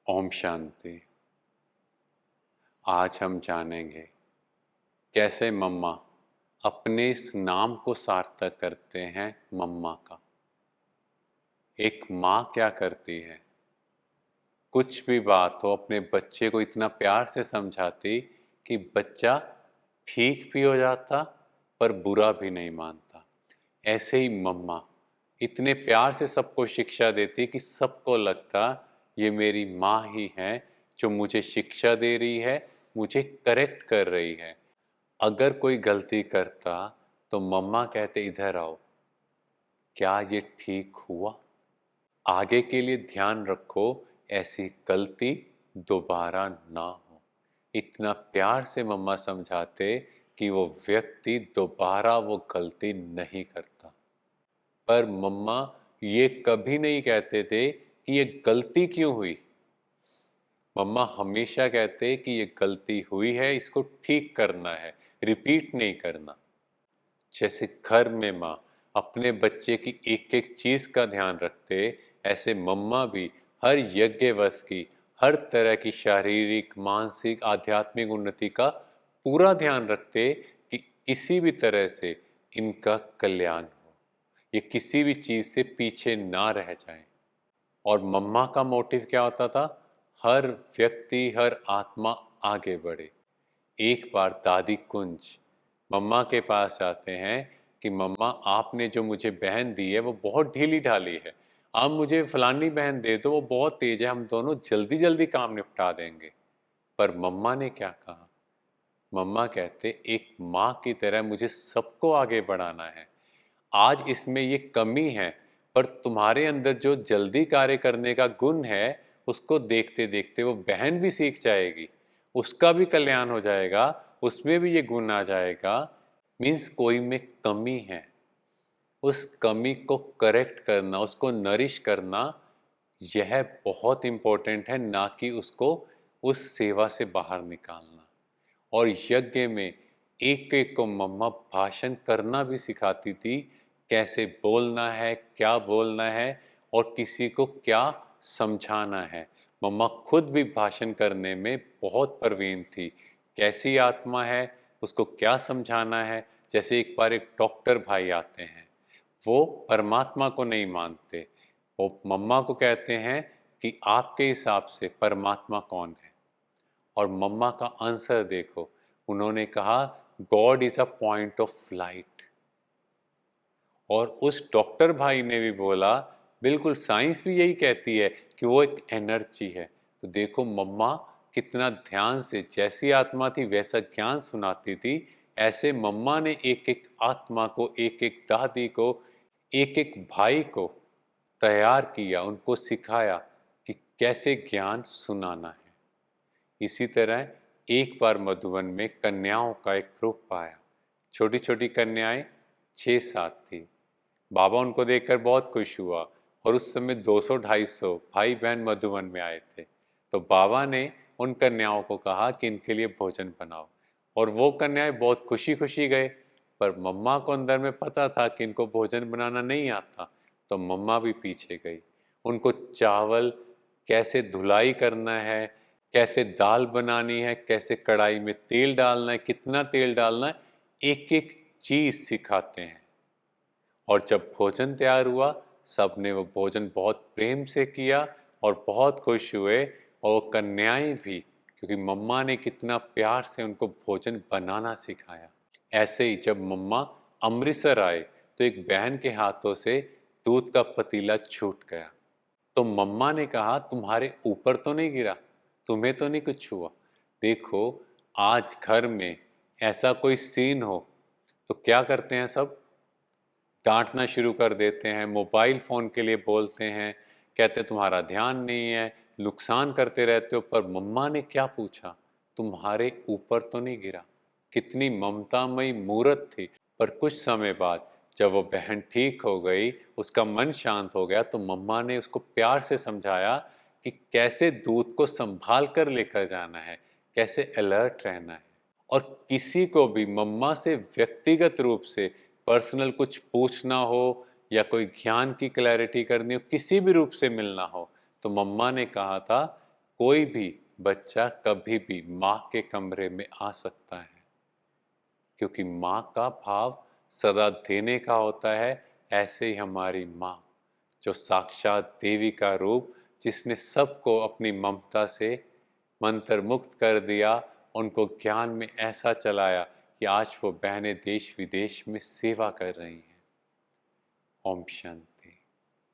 ओम शांति। आज हम जानेंगे कैसे मम्मा अपने इस नाम को सार्थक करते हैं मम्मा का। एक माँ क्या करती है, कुछ भी बात हो अपने बच्चे को इतना प्यार से समझाती कि बच्चा ठीक भी हो जाता पर बुरा भी नहीं मानता। ऐसे ही मम्मा इतने प्यार से सबको शिक्षा देती कि सबको लगता ये मेरी माँ ही है जो मुझे शिक्षा दे रही है, मुझे करेक्ट कर रही है। अगर कोई गलती करता तो मम्मा कहते इधर आओ, क्या ये ठीक हुआ? आगे के लिए ध्यान रखो, ऐसी गलती दोबारा ना हो। इतना प्यार से मम्मा समझाते कि वो व्यक्ति दोबारा वो गलती नहीं करता। पर मम्मा ये कभी नहीं कहते थे कि ये गलती क्यों हुई। मम्मा हमेशा कहते कि ये गलती हुई है, इसको ठीक करना है, रिपीट नहीं करना। जैसे घर में माँ अपने बच्चे की एक एक चीज का ध्यान रखते, ऐसे मम्मा भी हर यज्ञवश की हर तरह की शारीरिक, मानसिक, आध्यात्मिक उन्नति का पूरा ध्यान रखते कि किसी भी तरह से इनका कल्याण हो, ये किसी भी चीज से पीछे ना रह जाएं। और मम्मा का मोटिव क्या होता था? हर व्यक्ति, हर आत्मा आगे बढ़े। एक बार दादी कुंज मम्मा के पास आते हैं कि मम्मा आपने जो मुझे बहन दी है वो बहुत ढीली ढाली है, आप मुझे फलानी बहन दे दो, वो बहुत तेज है, हम दोनों जल्दी जल्दी काम निपटा देंगे। पर मम्मा ने क्या कहा? मम्मा कहते एक माँ की तरह मुझे सबको आगे बढ़ाना है। आज इसमें ये कमी है, पर तुम्हारे अंदर जो जल्दी कार्य करने का गुण है उसको देखते देखते वो बहन भी सीख जाएगी, उसका भी कल्याण हो जाएगा, उसमें भी ये गुण आ जाएगा। मीन्स कोई में कमी है, उस कमी को करेक्ट करना, उसको नरिश करना, यह बहुत इम्पोर्टेंट है, ना कि उसको उस सेवा से बाहर निकालना। और यज्ञ में एक एक को मम्मा भाषण करना भी सिखाती थी, कैसे बोलना है, क्या बोलना है और किसी को क्या समझाना है। मम्मा खुद भी भाषण करने में बहुत प्रवीण थी, कैसी आत्मा है, उसको क्या समझाना है। जैसे एक बार एक डॉक्टर भाई आते हैं, वो परमात्मा को नहीं मानते, वो मम्मा को कहते हैं कि आपके हिसाब से परमात्मा कौन है? और मम्मा का आंसर देखो, उन्होंने कहा God is a point of light. और उस डॉक्टर भाई ने भी बोला बिल्कुल, साइंस भी यही कहती है कि वो एक एनर्जी है। तो देखो मम्मा कितना ध्यान से, जैसी आत्मा थी वैसा ज्ञान सुनाती थी। ऐसे मम्मा ने एक एक आत्मा को, एक एक दादी को, एक एक भाई को तैयार किया, उनको सिखाया कि कैसे ज्ञान सुनाना है। इसी तरह एक बार मधुबन में कन्याओं का एक ग्रुप आया, छोटी छोटी कन्याएं 6-7 थी। बाबा उनको देखकर बहुत खुश हुआ। और उस समय 200-250 भाई बहन मधुबन में आए थे। तो बाबा ने उन कन्याओं को कहा कि इनके लिए भोजन बनाओ। और वो कन्याएं बहुत खुशी खुशी गए। पर मम्मा को अंदर में पता था कि इनको भोजन बनाना नहीं आता, तो मम्मा भी पीछे गई। उनको चावल कैसे धुलाई करना है, कैसे दाल बनानी है, कैसे कढ़ाई में तेल डालना है, कितना तेल डालना है, एक एक चीज सिखाते हैं। और जब भोजन तैयार हुआ, सबने वो भोजन बहुत प्रेम से किया और बहुत खुश हुए। और वो कन्याएं भी, क्योंकि मम्मा ने कितना प्यार से उनको भोजन बनाना सिखाया। ऐसे ही जब मम्मा अमृतसर आए तो एक बहन के हाथों से दूध का पतीला छूट गया। तो मम्मा ने कहा तुम्हारे ऊपर तो नहीं गिरा, तुम्हें तो नहीं कुछ हुआ? देखो, आज घर में ऐसा कोई सीन हो तो क्या करते हैं सब? डांटना शुरू कर देते हैं, मोबाइल फ़ोन के लिए बोलते हैं, कहते तुम्हारा ध्यान नहीं है, नुकसान करते रहते हो। पर मम्मा ने क्या पूछा? तुम्हारे ऊपर तो नहीं गिरा। कितनी ममतामयी मूरत थी। पर कुछ समय बाद जब वो बहन ठीक हो गई, उसका मन शांत हो गया, तो मम्मा ने उसको प्यार से समझाया कि कैसे दूध को संभाल कर लेकर जाना है, कैसे अलर्ट रहना है। और किसी को भी मम्मा से व्यक्तिगत रूप से पर्सनल कुछ पूछना हो या कोई ज्ञान की क्लैरिटी करनी हो, किसी भी रूप से मिलना हो, तो मम्मा ने कहा था कोई भी बच्चा कभी भी माँ के कमरे में आ सकता है, क्योंकि माँ का भाव सदा देने का होता है। ऐसे ही हमारी माँ, जो साक्षात देवी का रूप, जिसने सबको अपनी ममता से मंत्रमुग्ध कर दिया, उनको ज्ञान में ऐसा चलाया कि आज वो बहनें देश विदेश में सेवा कर रही हैं। ओम शांति।